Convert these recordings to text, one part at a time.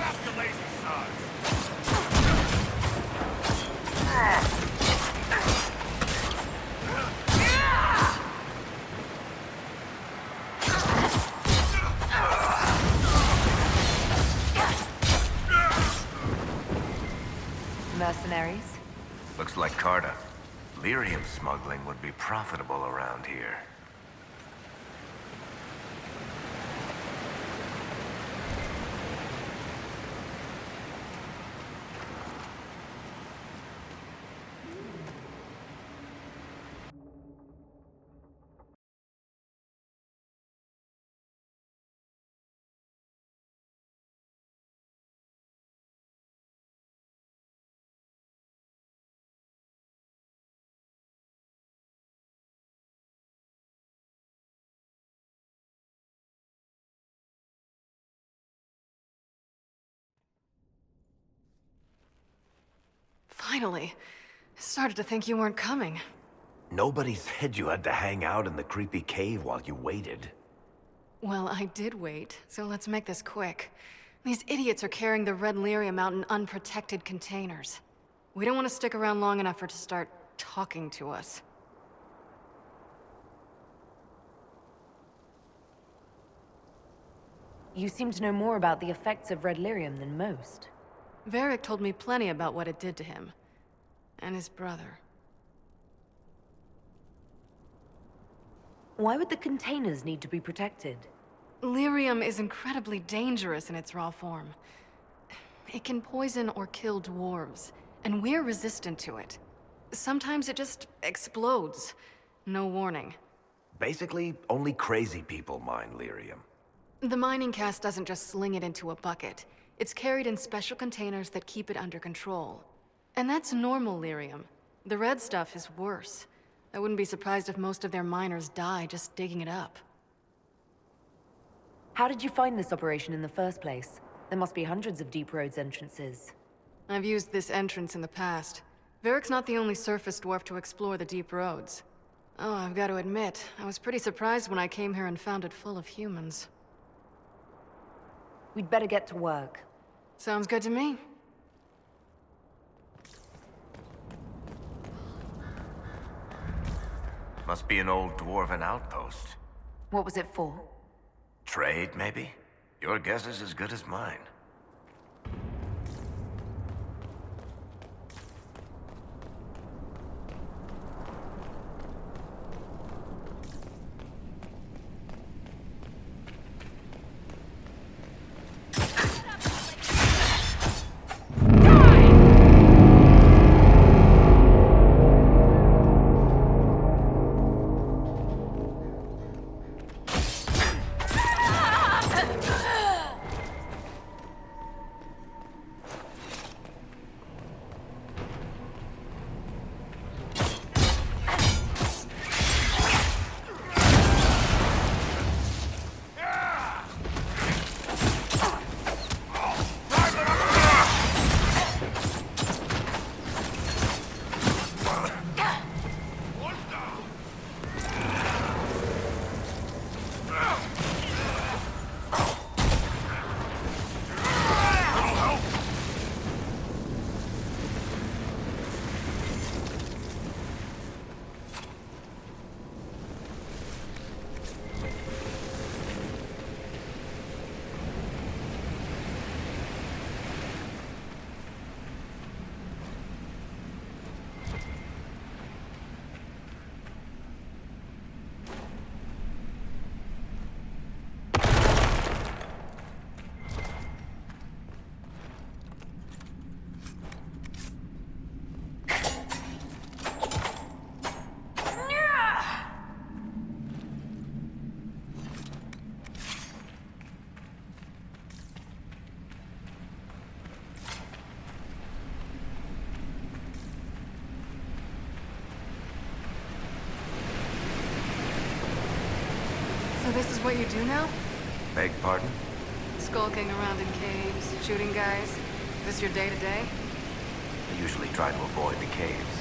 off, you lazy sod! Mercenaries? Looks like Carta. Lyrium smuggling would be profitable around here. Finally. I started to think you weren't coming. Nobody said you had to hang out in the creepy cave while you waited. Well, I did wait, so let's make this quick. These idiots are carrying the red lyrium out in unprotected containers. We don't want to stick around long enough for it to start talking to us. You seem to know more about the effects of red lyrium than most. Varric told me plenty about what it did to him. And his brother. Why would the containers need to be protected? Lyrium is incredibly dangerous in its raw form. It can poison or kill dwarves, and we're resistant to it. Sometimes it just explodes. No warning. Basically, only crazy people mine lyrium. The mining cast doesn't just sling it into a bucket. It's carried in special containers that keep it under control. And that's normal lyrium. The red stuff is worse. I wouldn't be surprised if most of their miners die just digging it up. How did you find this operation in the first place? There must be hundreds of deep roads entrances. I've used this entrance in the past. Varric's not the only surface dwarf to explore the deep roads. Oh, I've got to admit, I was pretty surprised when I came here and found it full of humans. We'd better get to work. Sounds good to me. Must be an old dwarven outpost. What was it for? Trade, maybe? Your guess is as good as mine. So this is what you do now? Beg pardon? Skulking around in caves, shooting guys? Is this your day-to-day? I usually try to avoid the caves.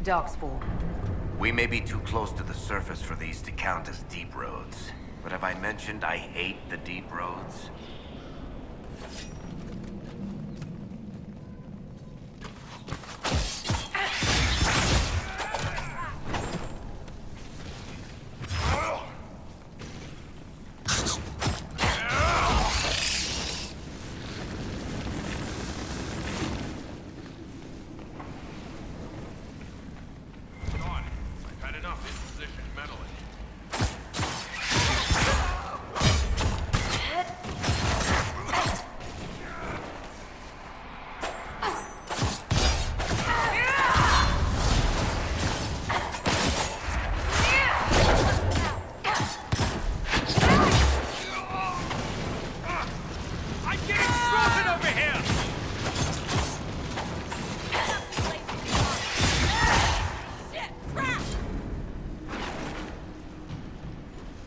Darkspawn. We may be too close to the surface for these to count as deep roads. But have I mentioned I hate the deep roads?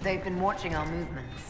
They've been watching our movements.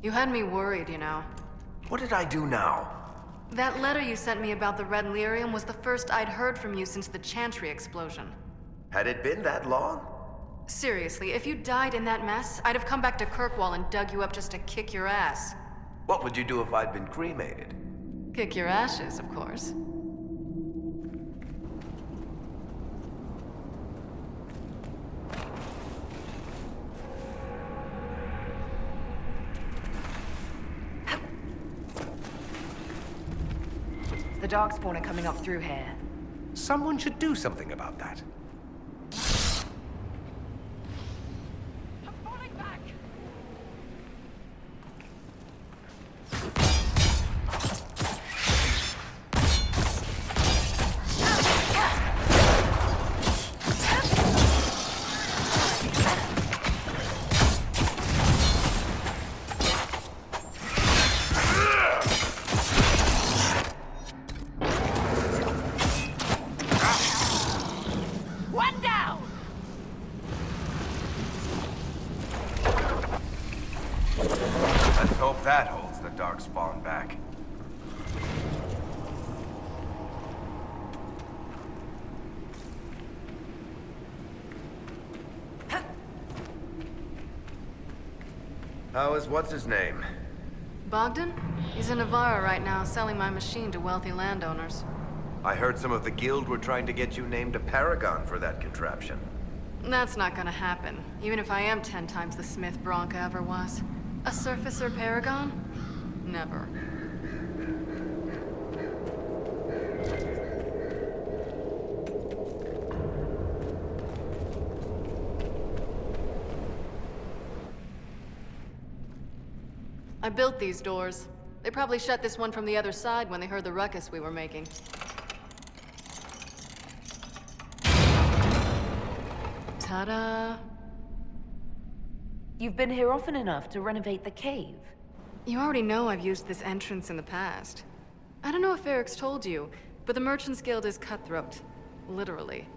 You had me worried, you know. What did I do now? That letter you sent me about the red lyrium was the first I'd heard from you since the Chantry explosion. Had it been that long? Seriously, if you died in that mess, I'd have come back to Kirkwall and dug you up just to kick your ass. What would you do if I'd been cremated? Kick your ashes, of course. The Darkspawn are coming up through here. Someone should do something about that. Hope that holds the Darkspawn back. How is what's-his-name? Bogdan? He's in Navarra right now, selling my machine to wealthy landowners. I heard some of the guild were trying to get you named a paragon for that contraption. That's not gonna happen, even if I am 10 times the Smith Bronca ever was. A surfacer paragon? Never. I built these doors. They probably shut this one from the other side when they heard the ruckus we were making. Ta-da! You've been here often enough to renovate the cave. You already know I've used this entrance in the past. I don't know if Eric's told you, but the Merchants Guild is cutthroat. Literally.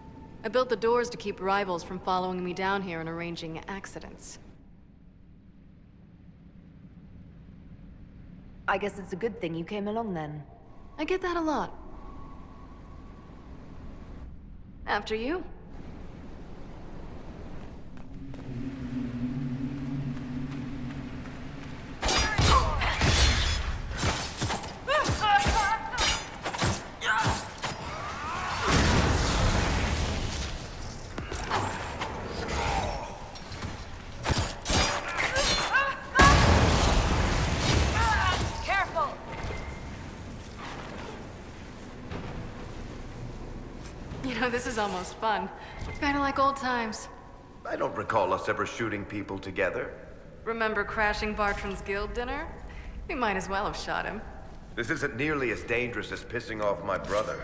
I built the doors to keep rivals from following me down here and arranging accidents. I guess it's a good thing you came along then. I get that a lot. After you. You know, this is almost fun. Kinda like old times. I don't recall us ever shooting people together. Remember crashing Bartran's guild dinner? We might as well have shot him. This isn't nearly as dangerous as pissing off my brother.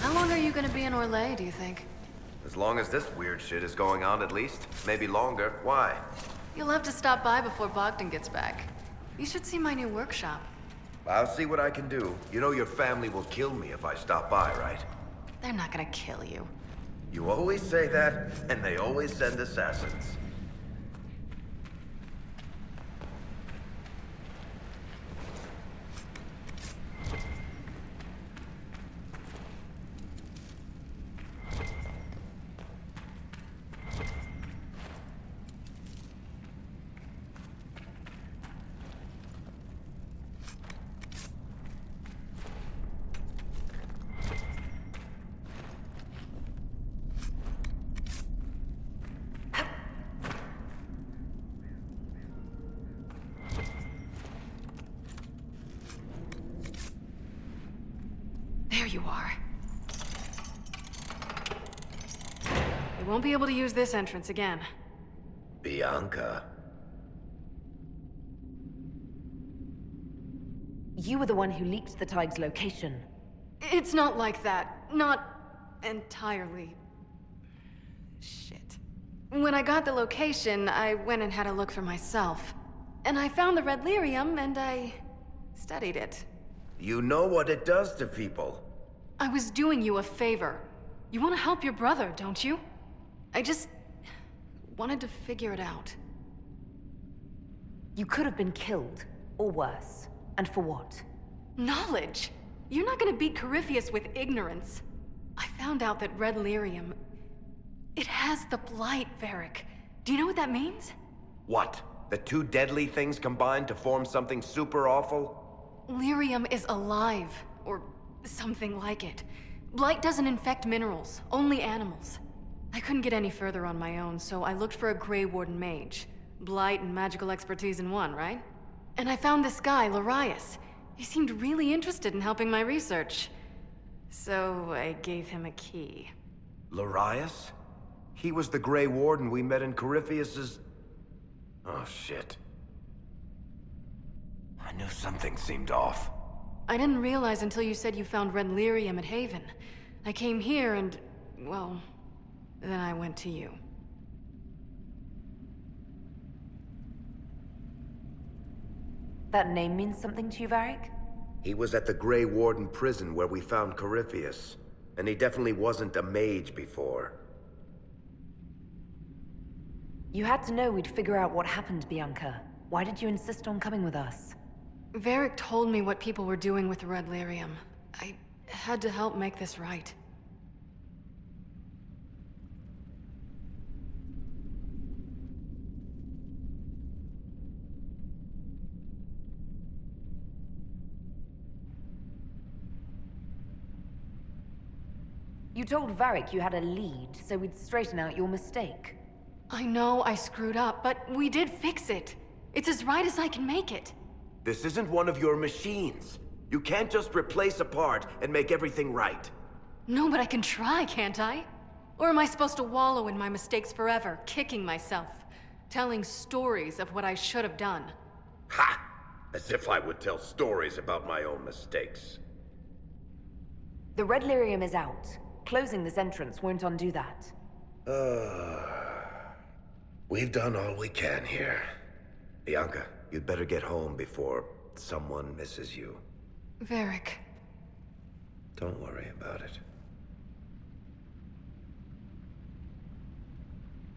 How long are you gonna be in Orlais, do you think? As long as this weird shit is going on, at least. Maybe longer. Why? You'll have to stop by before Bogdan gets back. You should see my new workshop. I'll see what I can do. You know your family will kill me if I stop by, right? They're not gonna kill you. You always say that, and they always send assassins. There you are. They won't be able to use this entrance again. Bianca. You were the one who leaked the Tig's location. It's not like that. Not entirely. Shit. When I got the location, I went and had a look for myself. And I found the red lyrium, and I studied it. You know what it does to people. I was doing you a favor. You want to help your brother, don't you? I just wanted to figure it out. You could have been killed, or worse. And for what? Knowledge! You're not gonna beat Corypheus with ignorance. I found out that red lyrium... It has the blight, Varric. Do you know what that means? What? The two deadly things combined to form something super awful? Lyrium is alive, or something like it. Blight doesn't infect minerals, only animals. I couldn't get any further on my own, so I looked for a Grey Warden mage. Blight and magical expertise in one, right? And I found this guy, Larius. He seemed really interested in helping my research. So I gave him a key. Larius? He was the Grey Warden we met in Corypheus's... Oh, shit. knew something seemed off. I didn't realize until you said you found red lyrium at Haven. I came here and, well, then I went to you. That name means something to you, Varric? He was at the Grey Warden prison where we found Corypheus. And he definitely wasn't a mage before. You had to know we'd figure out what happened, Bianca. Why did you insist on coming with us? Varric told me what people were doing with the red lyrium. I had to help make this right. You told Varric you had a lead, so we'd straighten out your mistake. I know I screwed up, but we did fix it. It's as right as I can make it. This isn't one of your machines. You can't just replace a part and make everything right. No, but I can try, can't I? Or am I supposed to wallow in my mistakes forever, kicking myself, telling stories of what I should have done? Ha! As if I would tell stories about my own mistakes. The red lyrium is out. Closing this entrance won't undo that. We've done all we can here. Bianca, you'd better get home before someone misses you. Varric. Don't worry about it.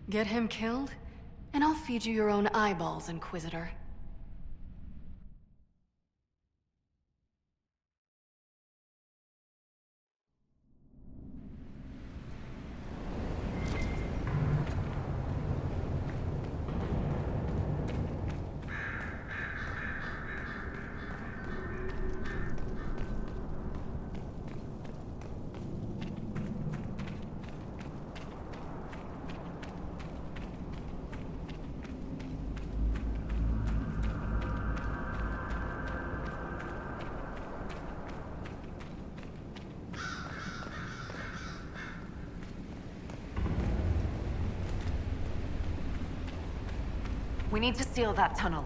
Get him killed, and I'll feed you your own eyeballs, Inquisitor. We need to seal that tunnel.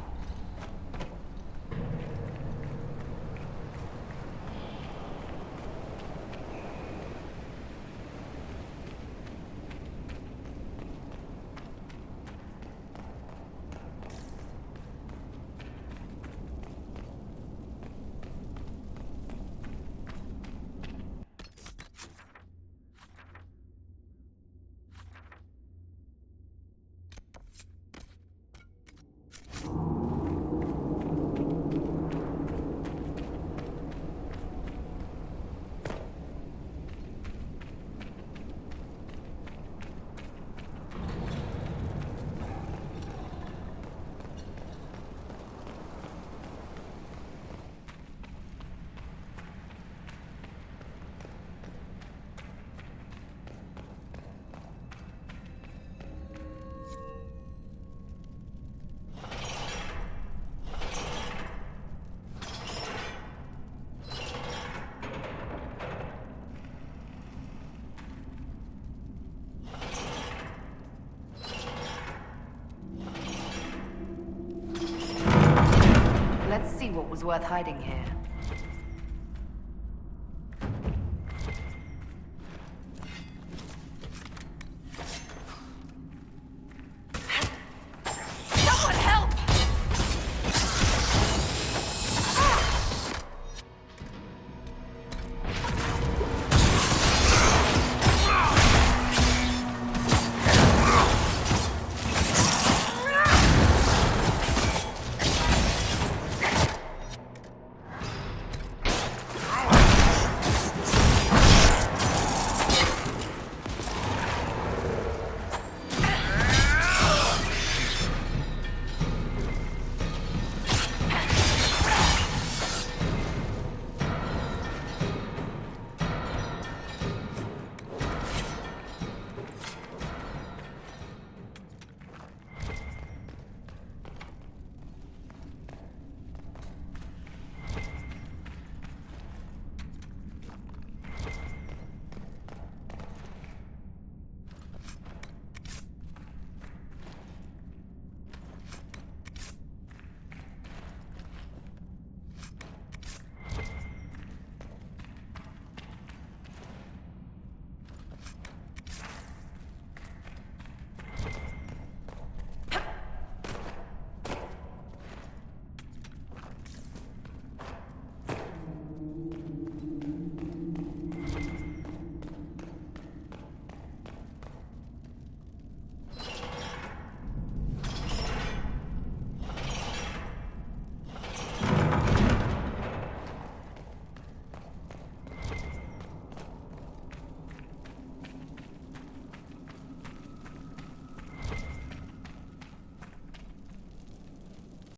Let's see what was worth hiding here.